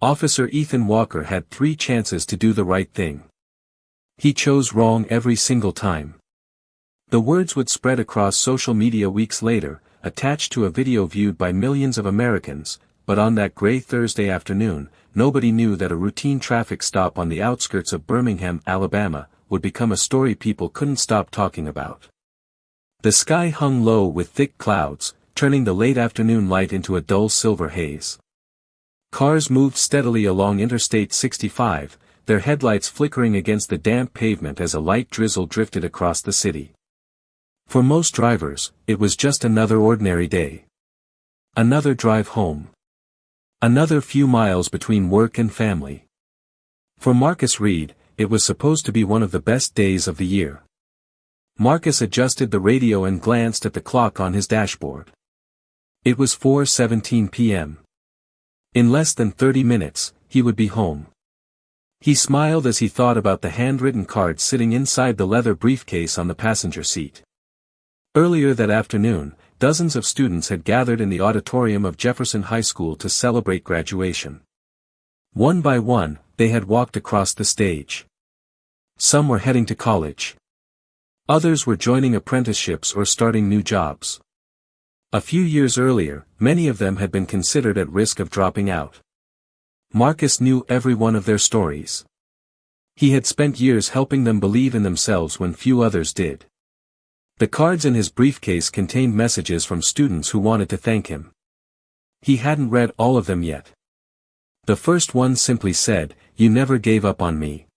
Officer Ethan Walker had 3 chances to do the right thing. He chose wrong every single time. The words would spread across social media weeks later, attached to a video viewed by millions of Americans, but on that gray Thursday afternoon, nobody knew that a routine traffic stop on the outskirts of Birmingham, Alabama, would become a story people couldn't stop talking about. The sky hung low with thick clouds, turning the late afternoon light into a dull silver haze. Cars moved steadily along Interstate 65, their headlights flickering against the damp pavement as a light drizzle drifted across the city. For most drivers, it was just another ordinary day. Another drive home. Another few miles between work and family. For Marcus Reed, it was supposed to be one of the best days of the year. Marcus adjusted the radio and glanced at the clock on his dashboard. It was 4:17 p.m. In less than 30 minutes, he would be home. He smiled as he thought about the handwritten card sitting inside the leather briefcase on the passenger seat. Earlier that afternoon, dozens of students had gathered in the auditorium of Jefferson High School to celebrate graduation. One by one, they had walked across the stage. Some were heading to college. Others were joining apprenticeships or starting new jobs. A few years earlier, many of them had been considered at risk of dropping out. Marcus knew every one of their stories. He had spent years helping them believe in themselves when few others did. The cards in his briefcase contained messages from students who wanted to thank him. He hadn't read all of them yet. The first one simply said, "You never gave up on me."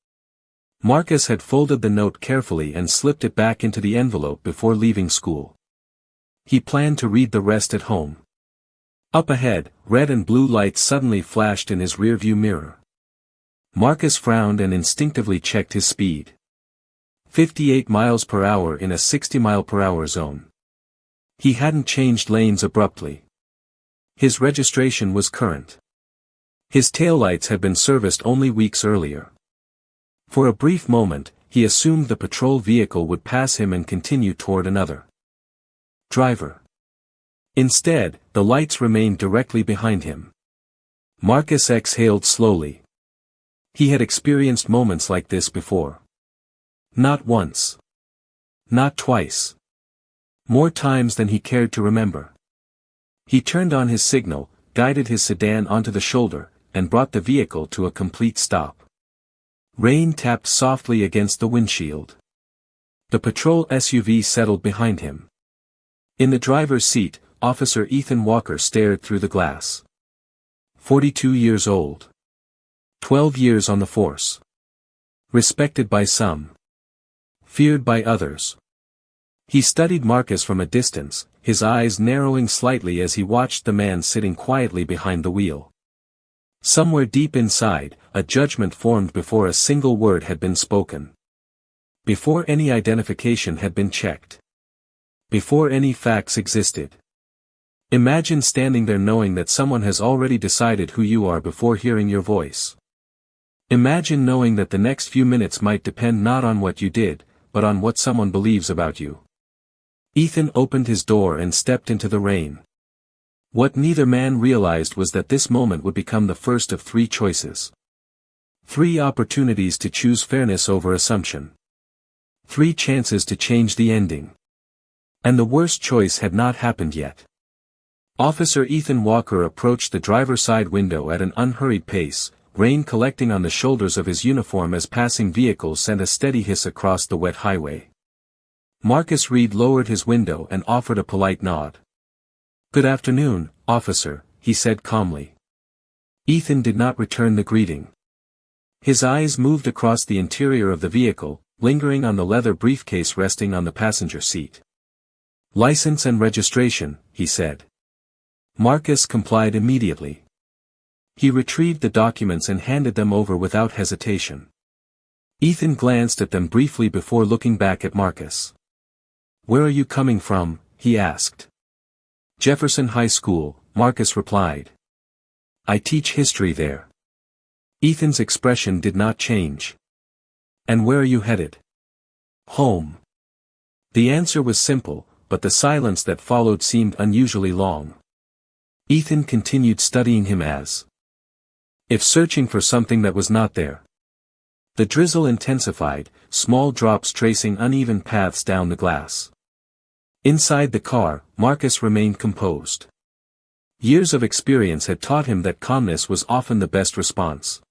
Marcus had folded the note carefully and slipped it back into the envelope before leaving school. He planned to read the rest at home. Up ahead, red and blue lights suddenly flashed in his rearview mirror. Marcus frowned and instinctively checked his speed. 58 miles per hour in a 60-mile-per-hour zone. He hadn't changed lanes abruptly. His registration was current. His taillights had been serviced only weeks earlier. For a brief moment, he assumed the patrol vehicle would pass him and continue toward another driver. Instead, the lights remained directly behind him. Marcus exhaled slowly. He had experienced moments like this before. Not once. Not twice. More times than he cared to remember. He turned on his signal, guided his sedan onto the shoulder, and brought the vehicle to a complete stop. Rain tapped softly against the windshield. The patrol SUV settled behind him. In the driver's seat, Officer Ethan Walker stared through the glass. 42 years old. 12 years on the force. Respected by some. Feared by others. He studied Marcus from a distance, his eyes narrowing slightly as he watched the man sitting quietly behind the wheel. Somewhere deep inside, a judgment formed before a single word had been spoken. Before any identification had been checked. Before any facts existed. Imagine standing there knowing that someone has already decided who you are before hearing your voice. Imagine knowing that the next few minutes might depend not on what you did, but on what someone believes about you. Ethan opened his door and stepped into the rain. What neither man realized was that this moment would become the first of 3 choices. 3 opportunities to choose fairness over assumption. 3 chances to change the ending. And the worst choice had not happened yet. Officer Ethan Walker approached the driver's side window at an unhurried pace, rain collecting on the shoulders of his uniform as passing vehicles sent a steady hiss across the wet highway. Marcus Reed lowered his window and offered a polite nod. "Good afternoon, officer," he said calmly. Ethan did not return the greeting. His eyes moved across the interior of the vehicle, lingering on the leather briefcase resting on the passenger seat. "License and registration," he said. Marcus complied immediately. He retrieved the documents and handed them over without hesitation. Ethan glanced at them briefly before looking back at Marcus. "Where are you coming from?" he asked. "Jefferson High School," Marcus replied. "I teach history there." Ethan's expression did not change. "And where are you headed?" "Home." The answer was simple, but the silence that followed seemed unusually long. Ethan continued studying him as if searching for something that was not there. The drizzle intensified, small drops tracing uneven paths down the glass. Inside the car, Marcus remained composed. Years of experience had taught him that calmness was often the best response.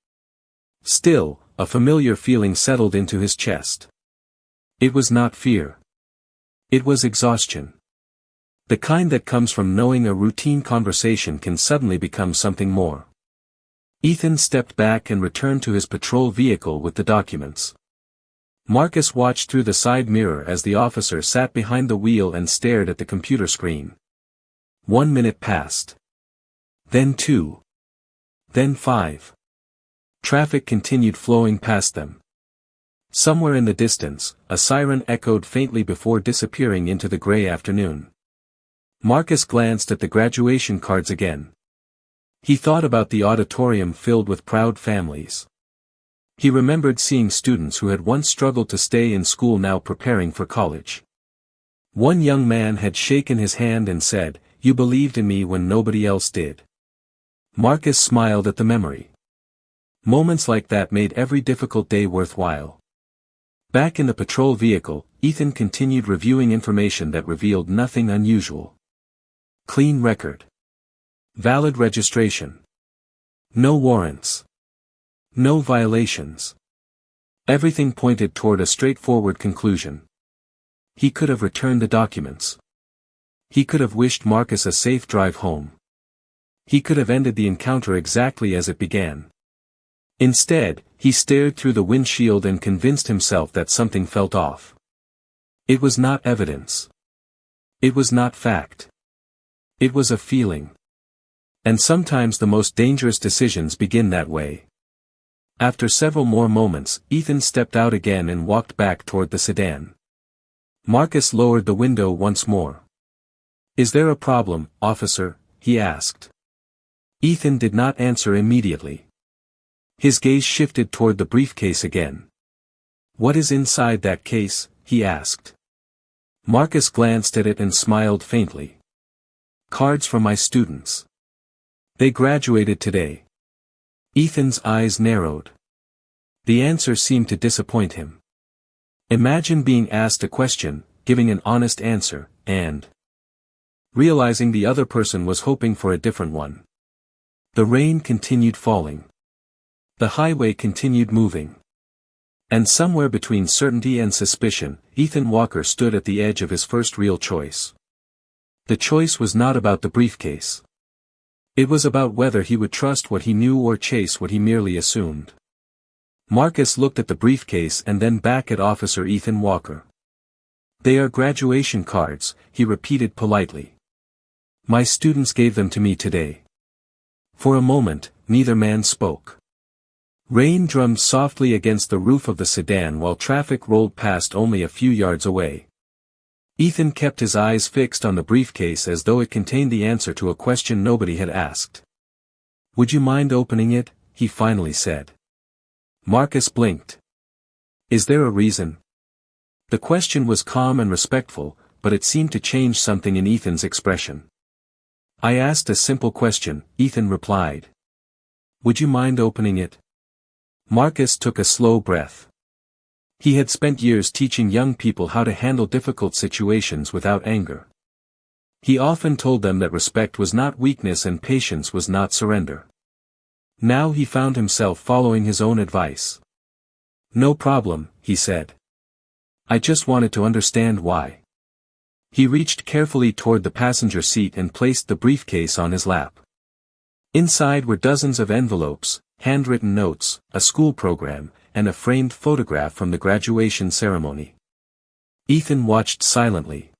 Still, a familiar feeling settled into his chest. It was not fear. It was exhaustion. The kind that comes from knowing a routine conversation can suddenly become something more. Ethan stepped back and returned to his patrol vehicle with the documents. Marcus watched through the side mirror as the officer sat behind the wheel and stared at the computer screen. 1 minute passed. Then 2. Then 5. Traffic continued flowing past them. Somewhere in the distance, a siren echoed faintly before disappearing into the gray afternoon. Marcus glanced at the graduation cards again. He thought about the auditorium filled with proud families. He remembered seeing students who had once struggled to stay in school now preparing for college. One young man had shaken his hand and said, "You believed in me when nobody else did." Marcus smiled at the memory. Moments like that made every difficult day worthwhile. Back in the patrol vehicle, Ethan continued reviewing information that revealed nothing unusual. Clean record. Valid registration. No warrants. No violations. Everything pointed toward a straightforward conclusion. He could have returned the documents. He could have wished Marcus a safe drive home. He could have ended the encounter exactly as it began. Instead, he stared through the windshield and convinced himself that something felt off. It was not evidence. It was not fact. It was a feeling. And sometimes the most dangerous decisions begin that way. After several more moments, Ethan stepped out again and walked back toward the sedan. Marcus lowered the window once more. "Is there a problem, officer?" he asked. Ethan did not answer immediately. His gaze shifted toward the briefcase again. "What is inside that case?" he asked. Marcus glanced at it and smiled faintly. "Cards from my students. They graduated today." Ethan's eyes narrowed. The answer seemed to disappoint him. Imagine being asked a question, giving an honest answer, and realizing the other person was hoping for a different one. The rain continued falling. The highway continued moving. And somewhere between certainty and suspicion, Ethan Walker stood at the edge of his first real choice. The choice was not about the briefcase. It was about whether he would trust what he knew or chase what he merely assumed. Marcus looked at the briefcase and then back at Officer Ethan Walker. "They are graduation cards," he repeated politely. "My students gave them to me today." For a moment, neither man spoke. Rain drummed softly against the roof of the sedan while traffic rolled past only a few yards away. Ethan kept his eyes fixed on the briefcase as though it contained the answer to a question nobody had asked. "Would you mind opening it?" he finally said. Marcus blinked. "Is there a reason?" The question was calm and respectful, but it seemed to change something in Ethan's expression. "I asked a simple question," Ethan replied. "Would you mind opening it?" Marcus took a slow breath. He had spent years teaching young people how to handle difficult situations without anger. He often told them that respect was not weakness and patience was not surrender. Now he found himself following his own advice. "No problem," he said. "I just wanted to understand why." He reached carefully toward the passenger seat and placed the briefcase on his lap. Inside were dozens of envelopes, handwritten notes, a school program, and a framed photograph from the graduation ceremony. Ethan watched silently.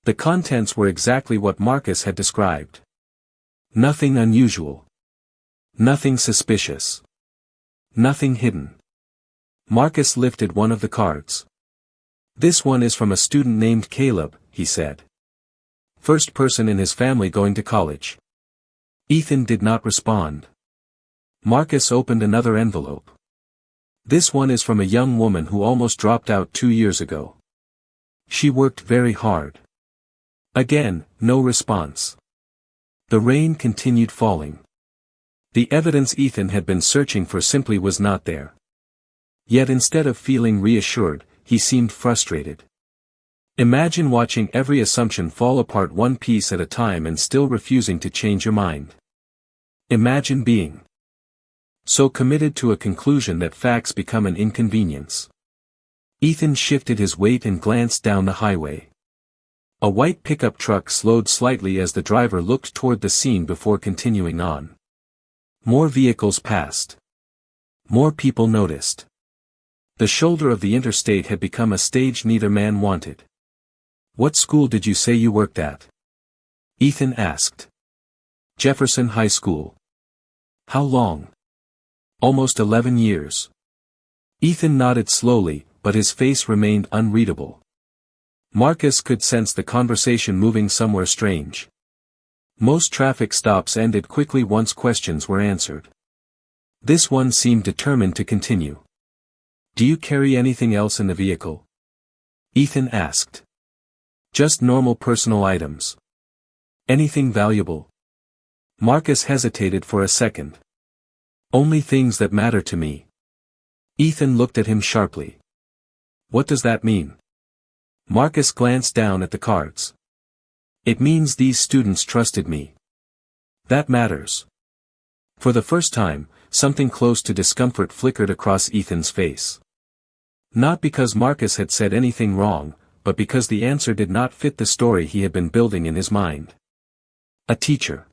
The contents were exactly what Marcus had described. Nothing unusual. Nothing suspicious. Nothing hidden. Marcus lifted one of the cards. "This one is from a student named Caleb," he said. "First person in his family going to college." Ethan did not respond. Marcus opened another envelope. "This one is from a young woman who almost dropped out 2 years ago. She worked very hard." Again, no response. The rain continued falling. The evidence Ethan had been searching for simply was not there. Yet instead of feeling reassured, he seemed frustrated. Imagine watching every assumption fall apart one piece at a time and still refusing to change your mind. Imagine being so committed to a conclusion that facts become an inconvenience. Ethan shifted his weight and glanced down the highway. A white pickup truck slowed slightly as the driver looked toward the scene before continuing on. More vehicles passed. More people noticed. The shoulder of the interstate had become a stage neither man wanted. "What school did you say you worked at?" Ethan asked. "Jefferson High School." "How long?" "Almost 11 years. Ethan nodded slowly, but his face remained unreadable. Marcus could sense the conversation moving somewhere strange. Most traffic stops ended quickly once questions were answered. This one seemed determined to continue. "Do you carry anything else in the vehicle?" Ethan asked. "Just normal personal items." "Anything valuable?" Marcus hesitated for a second. "Only things that matter to me." Ethan looked at him sharply. "What does that mean?" Marcus glanced down at the cards. "It means these students trusted me. That matters." For the first time, something close to discomfort flickered across Ethan's face. Not because Marcus had said anything wrong, but because the answer did not fit the story he had been building in his mind. A teacher.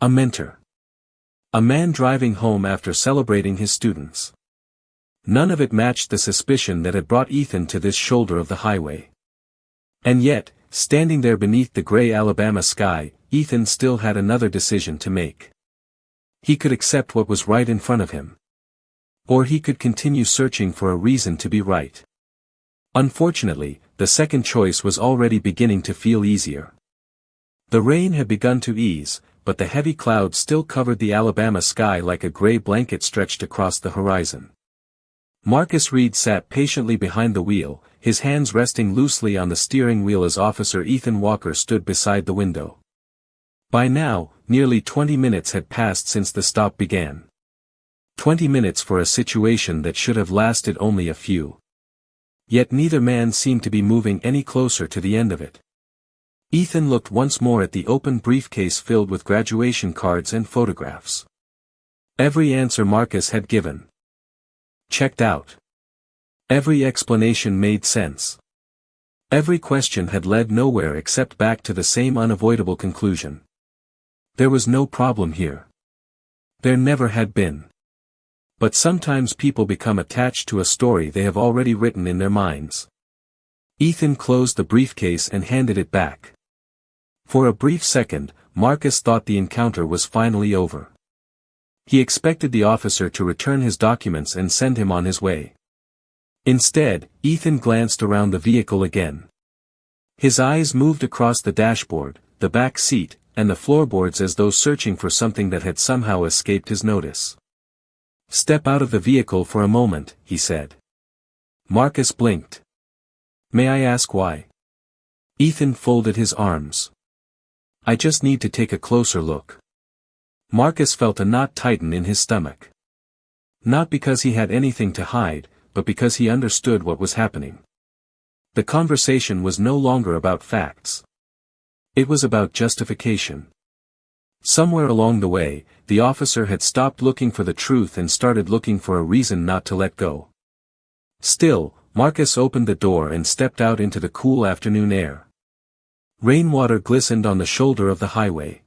A mentor. A man driving home after celebrating his students. None of it matched the suspicion that had brought Ethan to this shoulder of the highway. And yet, standing there beneath the gray Alabama sky, Ethan still had another decision to make. He could accept what was right in front of him. Or he could continue searching for a reason to be right. Unfortunately, the second choice was already beginning to feel easier. The rain had begun to ease, but the heavy clouds still covered the Alabama sky like a gray blanket stretched across the horizon. Marcus Reed sat patiently behind the wheel, his hands resting loosely on the steering wheel as Officer Ethan Walker stood beside the window. By now, nearly 20 minutes had passed since the stop began. 20 minutes for a situation that should have lasted only a few. Yet neither man seemed to be moving any closer to the end of it. Ethan looked once more at the open briefcase filled with graduation cards and photographs. Every answer Marcus had given checked out. Every explanation made sense. Every question had led nowhere except back to the same unavoidable conclusion. There was no problem here. There never had been. But sometimes people become attached to a story they have already written in their minds. Ethan closed the briefcase and handed it back. For a brief second, Marcus thought the encounter was finally over. He expected the officer to return his documents and send him on his way. Instead, Ethan glanced around the vehicle again. His eyes moved across the dashboard, the back seat, and the floorboards as though searching for something that had somehow escaped his notice. "Step out of the vehicle for a moment," he said. Marcus blinked. "May I ask why?" Ethan folded his arms. "I just need to take a closer look." Marcus felt a knot tighten in his stomach. Not because he had anything to hide, but because he understood what was happening. The conversation was no longer about facts. It was about justification. Somewhere along the way, the officer had stopped looking for the truth and started looking for a reason not to let go. Still, Marcus opened the door and stepped out into the cool afternoon air. Rainwater glistened on the shoulder of the highway.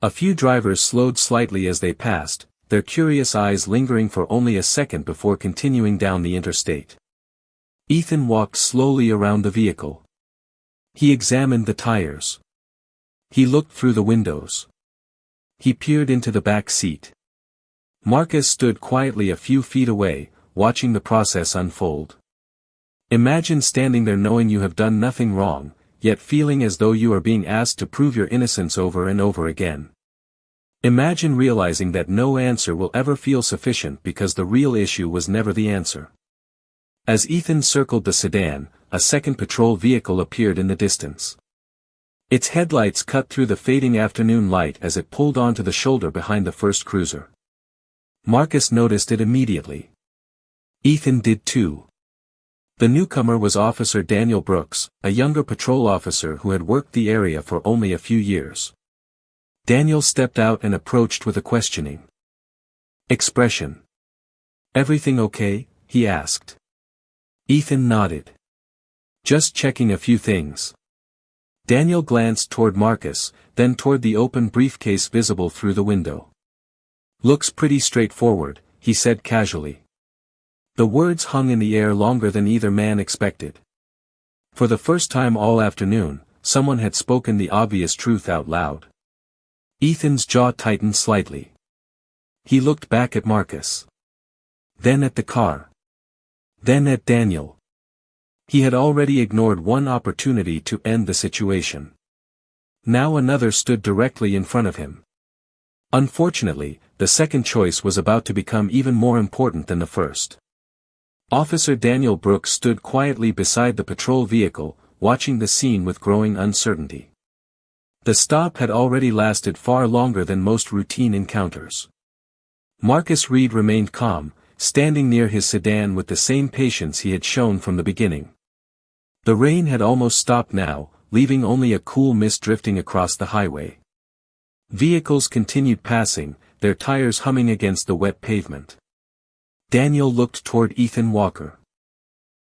A few drivers slowed slightly as they passed, their curious eyes lingering for only a second before continuing down the interstate. Ethan walked slowly around the vehicle. He examined the tires. He looked through the windows. He peered into the back seat. Marcus stood quietly a few feet away, watching the process unfold. Imagine standing there knowing you have done nothing wrong, yet feeling as though you are being asked to prove your innocence over and over again. Imagine realizing that no answer will ever feel sufficient because the real issue was never the answer. As Ethan circled the sedan, a second patrol vehicle appeared in the distance. Its headlights cut through the fading afternoon light as it pulled onto the shoulder behind the first cruiser. Marcus noticed it immediately. Ethan did too. The newcomer was Officer Daniel Brooks, a younger patrol officer who had worked the area for only a few years. Daniel stepped out and approached with a questioning expression. "Everything okay?" he asked. Ethan nodded. "Just checking a few things." Daniel glanced toward Marcus, then toward the open briefcase visible through the window. "Looks pretty straightforward," he said casually. The words hung in the air longer than either man expected. For the first time all afternoon, someone had spoken the obvious truth out loud. Ethan's jaw tightened slightly. He looked back at Marcus. Then at the car. Then at Daniel. He had already ignored one opportunity to end the situation. Now another stood directly in front of him. Unfortunately, the second choice was about to become even more important than the first. Officer Daniel Brooks stood quietly beside the patrol vehicle, watching the scene with growing uncertainty. The stop had already lasted far longer than most routine encounters. Marcus Reed remained calm, standing near his sedan with the same patience he had shown from the beginning. The rain had almost stopped now, leaving only a cool mist drifting across the highway. Vehicles continued passing, their tires humming against the wet pavement. Daniel looked toward Ethan Walker.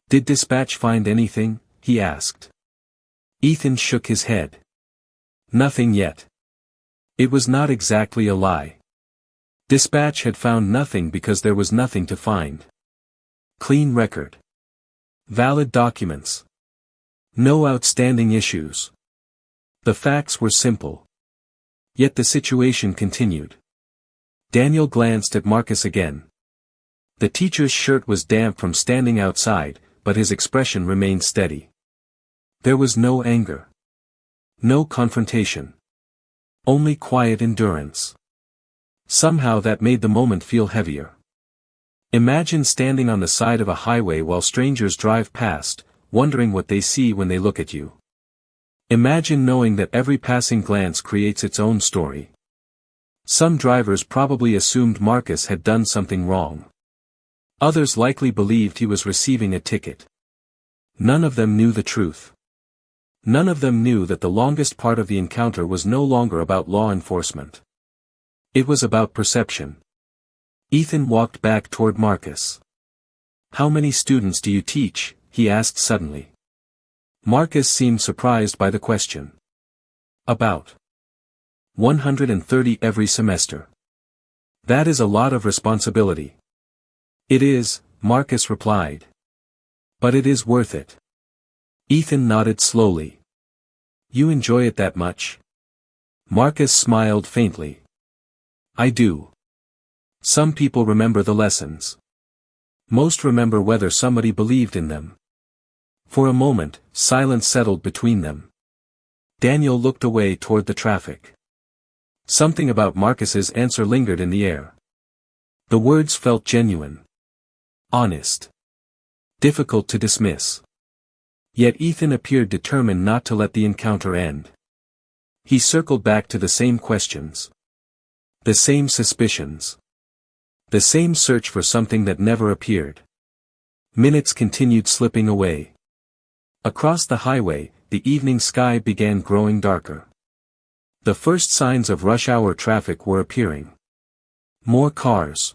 "Did dispatch find anything?" he asked. Ethan shook his head. "Nothing yet." It was not exactly a lie. Dispatch had found nothing because there was nothing to find. Clean record. Valid documents. No outstanding issues. The facts were simple. Yet the situation continued. Daniel glanced at Marcus again. The teacher's shirt was damp from standing outside, but his expression remained steady. There was no anger. No confrontation. Only quiet endurance. Somehow that made the moment feel heavier. Imagine standing on the side of a highway while strangers drive past, wondering what they see when they look at you. Imagine knowing that every passing glance creates its own story. Some drivers probably assumed Marcus had done something wrong. Others likely believed he was receiving a ticket. None of them knew the truth. None of them knew that the longest part of the encounter was no longer about law enforcement. It was about perception. Ethan walked back toward Marcus. "How many students do you teach?" he asked suddenly. Marcus seemed surprised by the question. "About 130 every semester." "That is a lot of responsibility." "It is," Marcus replied. "But it is worth it." Ethan nodded slowly. "You enjoy it that much?" Marcus smiled faintly. "I do. Some people remember the lessons. Most remember whether somebody believed in them." For a moment, silence settled between them. Daniel looked away toward the traffic. Something about Marcus's answer lingered in the air. The words felt genuine. Honest. Difficult to dismiss. Yet Ethan appeared determined not to let the encounter end. He circled back to the same questions. The same suspicions. The same search for something that never appeared. Minutes continued slipping away. Across the highway, the evening sky began growing darker. The first signs of rush hour traffic were appearing. More cars.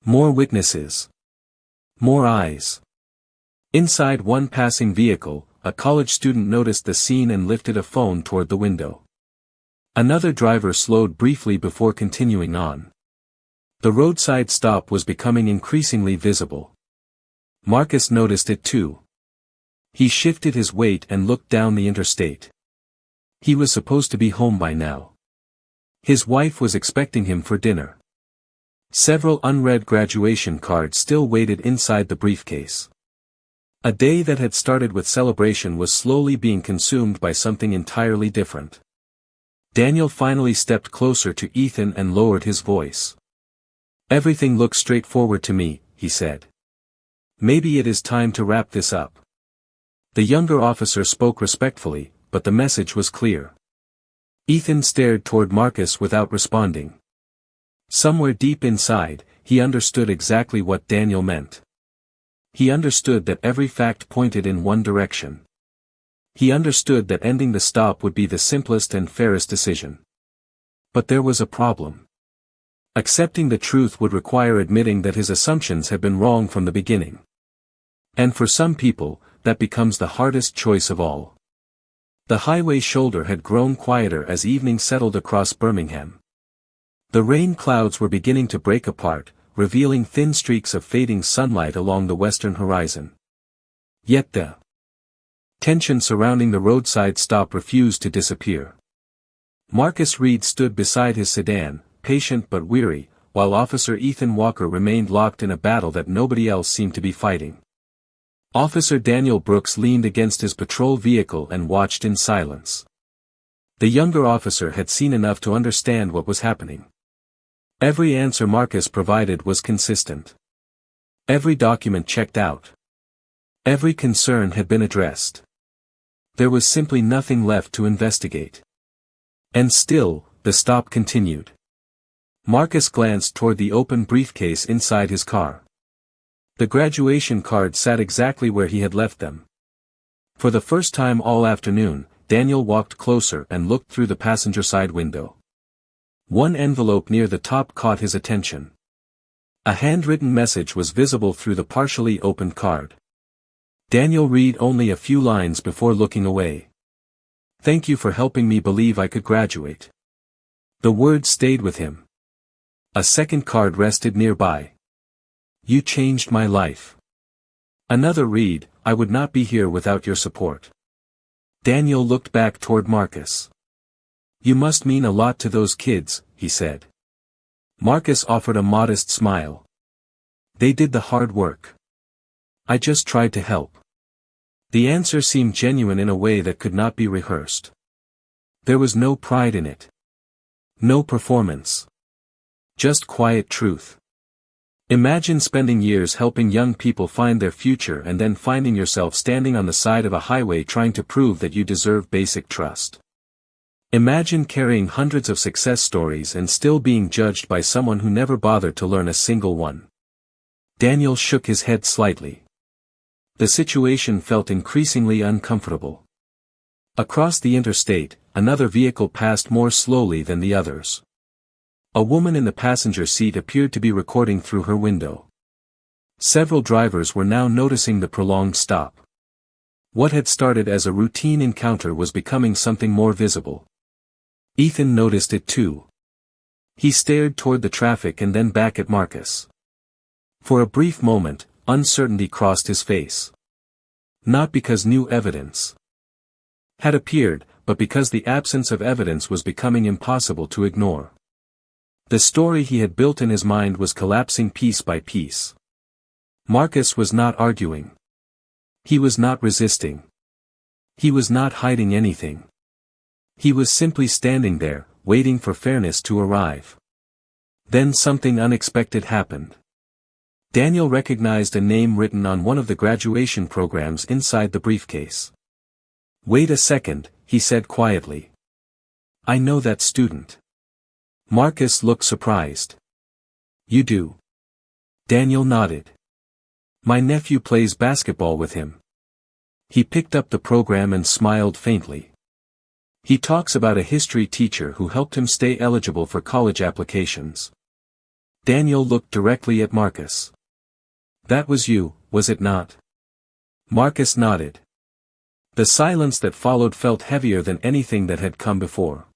More witnesses. More eyes. Inside one passing vehicle, a college student noticed the scene and lifted a phone toward the window. Another driver slowed briefly before continuing on. The roadside stop was becoming increasingly visible. Marcus noticed it too. He shifted his weight and looked down the interstate. He was supposed to be home by now. His wife was expecting him for dinner. Several unread graduation cards still waited inside the briefcase. A day that had started with celebration was slowly being consumed by something entirely different. Daniel finally stepped closer to Ethan and lowered his voice. "Everything looks straightforward to me," he said. "Maybe it is time to wrap this up." The younger officer spoke respectfully, but the message was clear. Ethan stared toward Marcus without responding. Somewhere deep inside, he understood exactly what Daniel meant. He understood that every fact pointed in one direction. He understood that ending the stop would be the simplest and fairest decision. But there was a problem. Accepting the truth would require admitting that his assumptions had been wrong from the beginning. And for some people, that becomes the hardest choice of all. The highway shoulder had grown quieter as evening settled across Birmingham. The rain clouds were beginning to break apart, revealing thin streaks of fading sunlight along the western horizon. Yet the tension surrounding the roadside stop refused to disappear. Marcus Reed stood beside his sedan, patient but weary, while Officer Ethan Walker remained locked in a battle that nobody else seemed to be fighting. Officer Daniel Brooks leaned against his patrol vehicle and watched in silence. The younger officer had seen enough to understand what was happening. Every answer Marcus provided was consistent. Every document checked out. Every concern had been addressed. There was simply nothing left to investigate. And still, the stop continued. Marcus glanced toward the open briefcase inside his car. The graduation cards sat exactly where he had left them. For the first time all afternoon, Daniel walked closer and looked through the passenger side window. One envelope near the top caught his attention. A handwritten message was visible through the partially opened card. Daniel read only a few lines before looking away. "Thank you for helping me believe I could graduate." The words stayed with him. A second card rested nearby. "You changed my life." Another read, "I would not be here without your support." Daniel looked back toward Marcus. "You must mean a lot to those kids," he said. Marcus offered a modest smile. "They did the hard work. I just tried to help." The answer seemed genuine in a way that could not be rehearsed. There was no pride in it. No performance. Just quiet truth. Imagine spending years helping young people find their future and then finding yourself standing on the side of a highway trying to prove that you deserve basic trust. Imagine carrying hundreds of success stories and still being judged by someone who never bothered to learn a single one. Daniel shook his head slightly. The situation felt increasingly uncomfortable. Across the interstate, another vehicle passed more slowly than the others. A woman in the passenger seat appeared to be recording through her window. Several drivers were now noticing the prolonged stop. What had started as a routine encounter was becoming something more visible. Ethan noticed it too. He stared toward the traffic and then back at Marcus. For a brief moment, uncertainty crossed his face. Not because new evidence had appeared, but because the absence of evidence was becoming impossible to ignore. The story he had built in his mind was collapsing piece by piece. Marcus was not arguing. He was not resisting. He was not hiding anything. He was simply standing there, waiting for fairness to arrive. Then something unexpected happened. Daniel recognized a name written on one of the graduation programs inside the briefcase. "Wait a second," he said quietly. "I know that student." Marcus looked surprised. "You do?" Daniel nodded. "My nephew plays basketball with him." He picked up the program and smiled faintly. "He talks about a history teacher who helped him stay eligible for college applications." Daniel looked directly at Marcus. "That was you, was it not?" Marcus nodded. The silence that followed felt heavier than anything that had come before.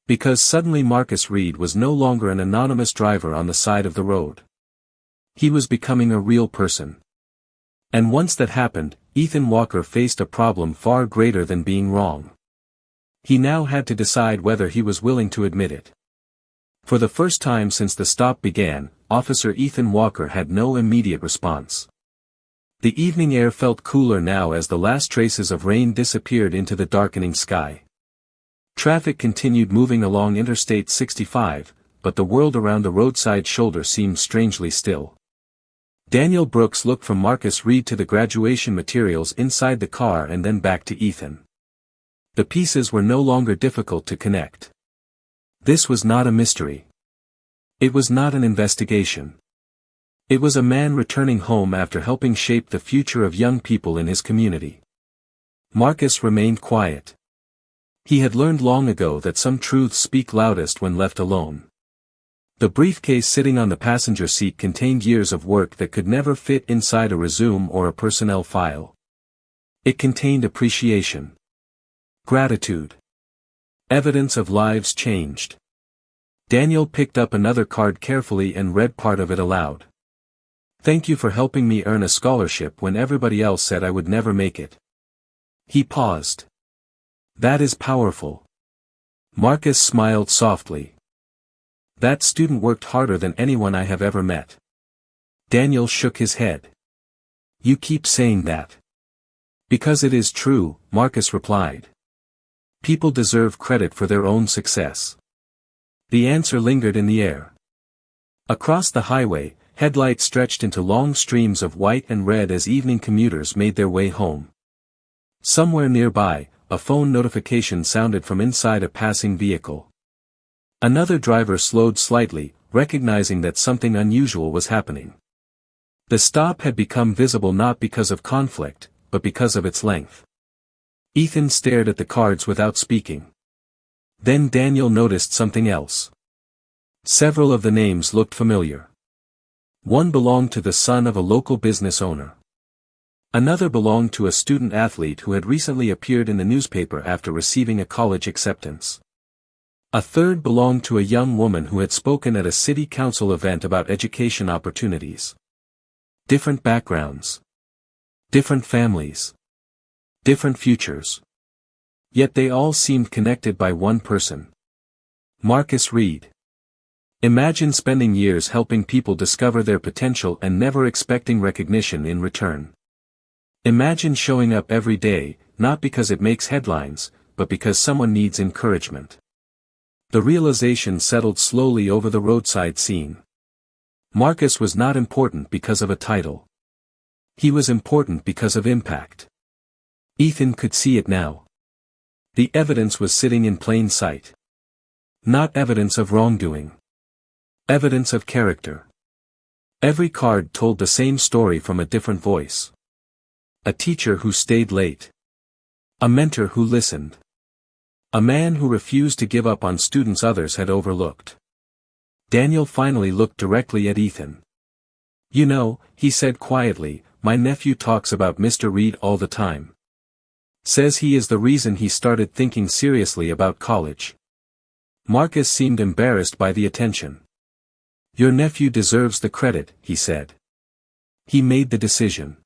Because suddenly Marcus Reed was no longer an anonymous driver on the side of the road. He was becoming a real person. And once that happened, Ethan Walker faced a problem far greater than being wrong. He now had to decide whether he was willing to admit it. For the first time since the stop began, Officer Ethan Walker had no immediate response. The evening air felt cooler now as the last traces of rain disappeared into the darkening sky. Traffic continued moving along Interstate 65, but the world around the roadside shoulder seemed strangely still. Daniel Brooks looked from Marcus Reed to the graduation materials inside the car and then back to Ethan. The pieces were no longer difficult to connect. This was not a mystery. It was not an investigation. It was a man returning home after helping shape the future of young people in his community. Marcus remained quiet. He had learned long ago that some truths speak loudest when left alone. The briefcase sitting on the passenger seat contained years of work that could never fit inside a resume or a personnel file. It contained appreciation, gratitude, evidence of lives changed. Daniel picked up another card carefully and read part of it aloud. "Thank you for helping me earn a scholarship when everybody else said I would never make it." He paused. "That is powerful." Marcus smiled softly. "That student worked harder than anyone I have ever met." Daniel shook his head. "You keep saying that." "Because it is true," Marcus replied. "People deserve credit for their own success." The answer lingered in the air. Across the highway, headlights stretched into long streams of white and red as evening commuters made their way home. Somewhere nearby, a phone notification sounded from inside a passing vehicle. Another driver slowed slightly, recognizing that something unusual was happening. The stop had become visible not because of conflict, but because of its length. Ethan stared at the cards without speaking. Then Daniel noticed something else. Several of the names looked familiar. One belonged to the son of a local business owner. Another belonged to a student athlete who had recently appeared in the newspaper after receiving a college acceptance. A third belonged to a young woman who had spoken at a city council event about education opportunities. Different backgrounds. Different families. Different futures. Yet they all seemed connected by one person. Marcus Reed. Imagine spending years helping people discover their potential and never expecting recognition in return. Imagine showing up every day, not because it makes headlines, but because someone needs encouragement. The realization settled slowly over the roadside scene. Marcus was not important because of a title. He was important because of impact. Ethan could see it now. The evidence was sitting in plain sight. Not evidence of wrongdoing. Evidence of character. Every card told the same story from a different voice. A teacher who stayed late. A mentor who listened. A man who refused to give up on students others had overlooked. Daniel finally looked directly at Ethan. "You know," he said quietly, "my nephew talks about Mr. Reed all the time. Says he is the reason he started thinking seriously about college." Marcus seemed embarrassed by the attention. "Your nephew deserves the credit," he said. "He made the decision."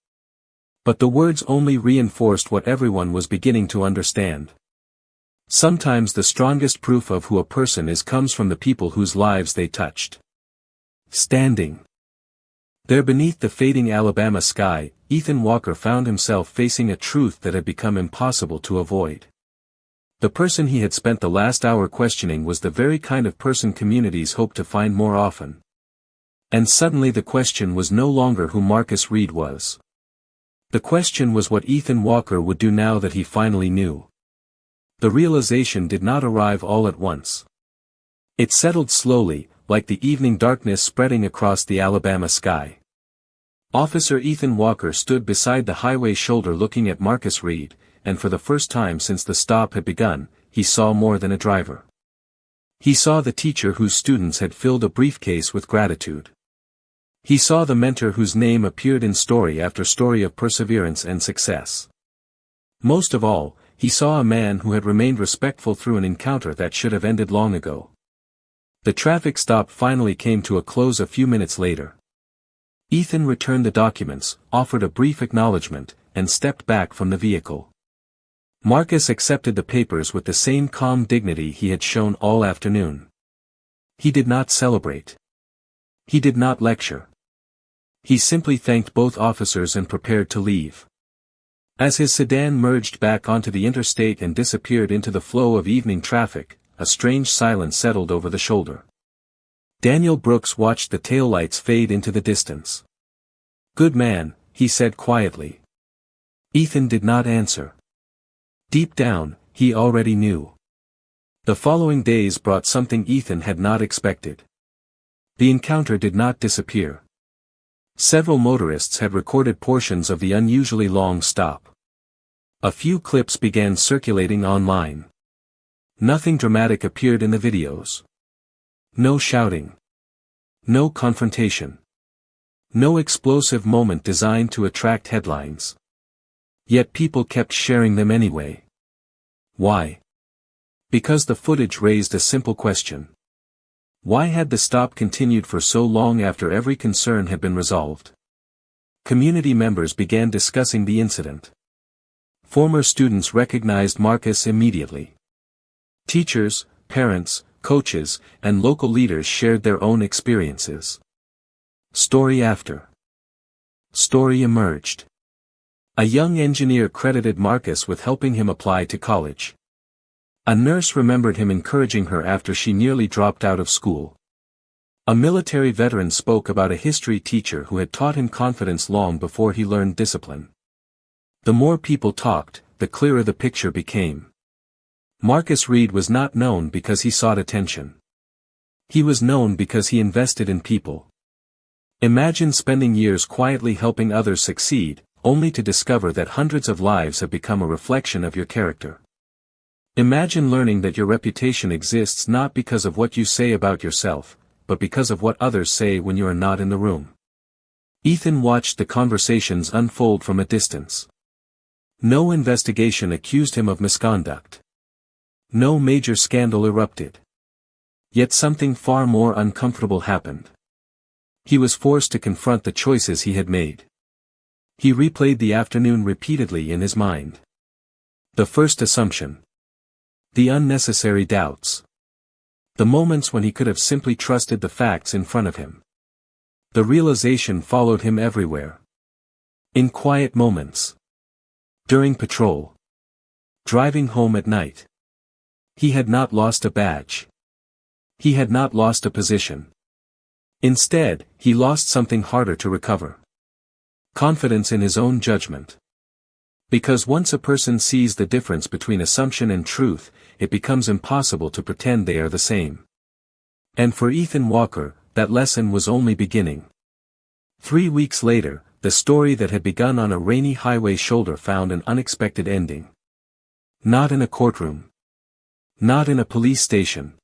But the words only reinforced what everyone was beginning to understand. Sometimes the strongest proof of who a person is comes from the people whose lives they touched. Standing there beneath the fading Alabama sky, Ethan Walker found himself facing a truth that had become impossible to avoid. The person he had spent the last hour questioning was the very kind of person communities hope to find more often. And suddenly the question was no longer who Marcus Reed was. The question was what Ethan Walker would do now that he finally knew. The realization did not arrive all at once. It settled slowly, like the evening darkness spreading across the Alabama sky. Officer Ethan Walker stood beside the highway shoulder looking at Marcus Reed, and for the first time since the stop had begun, he saw more than a driver. He saw the teacher whose students had filled a briefcase with gratitude. He saw the mentor whose name appeared in story after story of perseverance and success. Most of all, he saw a man who had remained respectful through an encounter that should have ended long ago. The traffic stop finally came to a close a few minutes later. Ethan returned the documents, offered a brief acknowledgement, and stepped back from the vehicle. Marcus accepted the papers with the same calm dignity he had shown all afternoon. He did not celebrate. He did not lecture. He simply thanked both officers and prepared to leave. As his sedan merged back onto the interstate and disappeared into the flow of evening traffic, a strange silence settled over the shoulder. Daniel Brooks watched the taillights fade into the distance. "Good man," he said quietly. Ethan did not answer. Deep down, he already knew. The following days brought something Ethan had not expected. The encounter did not disappear. Several motorists had recorded portions of the unusually long stop. A few clips began circulating online. Nothing dramatic appeared in the videos. No shouting. No confrontation. No explosive moment designed to attract headlines. Yet people kept sharing them anyway. Why? Because the footage raised a simple question. Why had the stop continued for so long after every concern had been resolved? Community members began discussing the incident. Former students recognized Marcus immediately. Teachers, parents, coaches, and local leaders shared their own experiences. Story after story emerged. A young engineer credited Marcus with helping him apply to college. A nurse remembered him encouraging her after she nearly dropped out of school. A military veteran spoke about a history teacher who had taught him confidence long before he learned discipline. The more people talked, the clearer the picture became. Marcus Reed was not known because he sought attention. He was known because he invested in people. Imagine spending years quietly helping others succeed, only to discover that hundreds of lives have become a reflection of your character. Imagine learning that your reputation exists not because of what you say about yourself, but because of what others say when you are not in the room. Ethan watched the conversations unfold from a distance. No investigation accused him of misconduct. No major scandal erupted. Yet something far more uncomfortable happened. He was forced to confront the choices he had made. He replayed the afternoon repeatedly in his mind. The first assumption. The unnecessary doubts. The moments when he could have simply trusted the facts in front of him. The realization followed him everywhere. In quiet moments. During patrol. Driving home at night. He had not lost a badge. He had not lost a position. Instead, he lost something harder to recover. Confidence in his own judgment. Because once a person sees the difference between assumption and truth, it becomes impossible to pretend they are the same. And for Ethan Walker, that lesson was only beginning. 3 weeks later, the story that had begun on a rainy highway shoulder found an unexpected ending. Not in a courtroom. Not in a police station.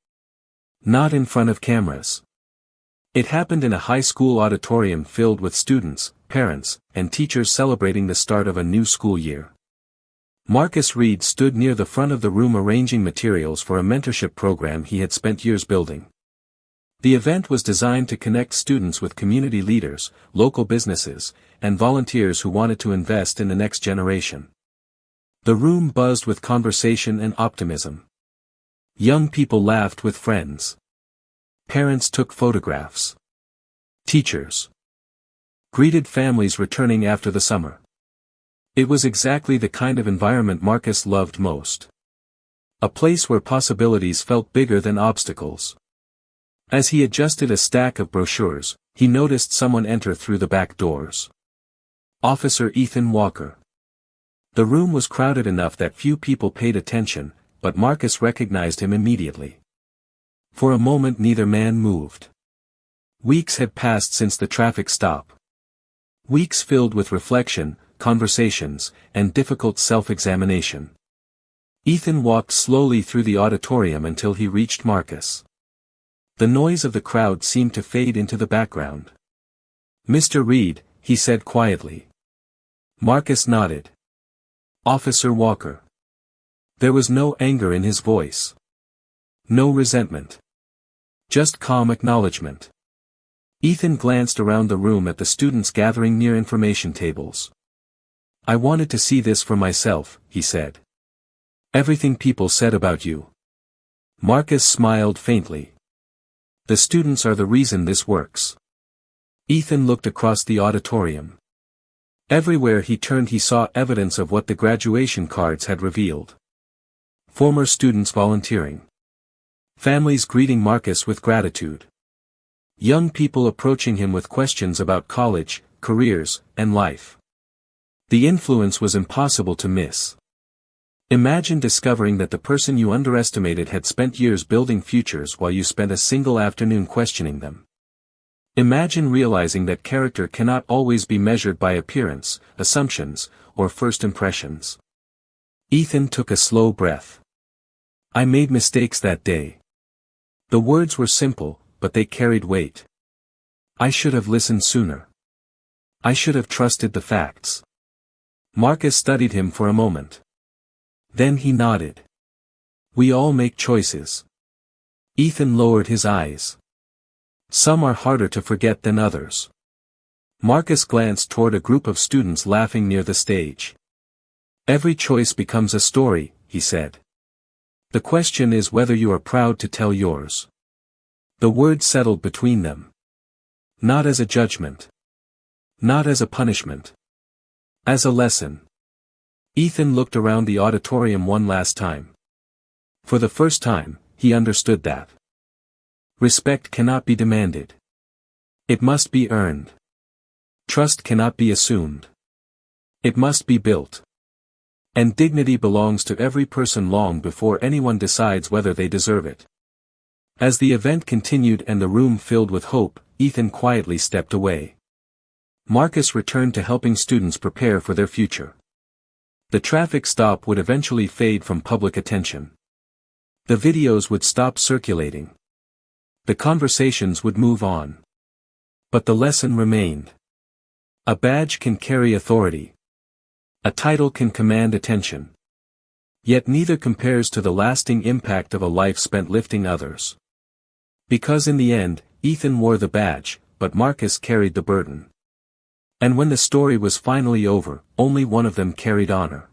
Not in front of cameras. It happened in a high school auditorium filled with students, parents, and teachers celebrating the start of a new school year. Marcus Reed stood near the front of the room arranging materials for a mentorship program he had spent years building. The event was designed to connect students with community leaders, local businesses, and volunteers who wanted to invest in the next generation. The room buzzed with conversation and optimism. Young people laughed with friends. Parents took photographs. Teachers greeted families returning after the summer. It was exactly the kind of environment Marcus loved most. A place where possibilities felt bigger than obstacles. As he adjusted a stack of brochures, he noticed someone enter through the back doors. Officer Ethan Walker. The room was crowded enough that few people paid attention, but Marcus recognized him immediately. For a moment neither man moved. Weeks had passed since the traffic stop. Weeks filled with reflection, conversations, and difficult self-examination. Ethan walked slowly through the auditorium until he reached Marcus. The noise of the crowd seemed to fade into the background. "Mr. Reed," he said quietly. Marcus nodded. "Officer Walker." There was no anger in his voice. No resentment. Just calm acknowledgement. Ethan glanced around the room at the students gathering near information tables. "I wanted to see this for myself," he said. "Everything people said about you." Marcus smiled faintly. "The students are the reason this works." Ethan looked across the auditorium. Everywhere he turned he saw evidence of what the graduation cards had revealed. Former students volunteering. Families greeting Marcus with gratitude. Young people approaching him with questions about college, careers, and life. The influence was impossible to miss. Imagine discovering that the person you underestimated had spent years building futures while you spent a single afternoon questioning them. Imagine realizing that character cannot always be measured by appearance, assumptions, or first impressions. Ethan took a slow breath. I made mistakes that day. The words were simple, but they carried weight. I should have listened sooner. I should have trusted the facts. Marcus studied him for a moment. Then he nodded. We all make choices. Ethan lowered his eyes. Some are harder to forget than others. Marcus glanced toward a group of students laughing near the stage. Every choice becomes a story, he said. The question is whether you are proud to tell yours. The word settled between them. Not as a judgment. Not as a punishment. As a lesson. Ethan looked around the auditorium one last time. For the first time, he understood that respect cannot be demanded. It must be earned. Trust cannot be assumed. It must be built. And dignity belongs to every person long before anyone decides whether they deserve it. As the event continued and the room filled with hope, Ethan quietly stepped away. Marcus returned to helping students prepare for their future. The traffic stop would eventually fade from public attention. The videos would stop circulating. The conversations would move on. But the lesson remained. A badge can carry authority. A title can command attention. Yet neither compares to the lasting impact of a life spent lifting others. Because in the end, Ethan wore the badge, but Marcus carried the burden. And when the story was finally over, only one of them carried honor.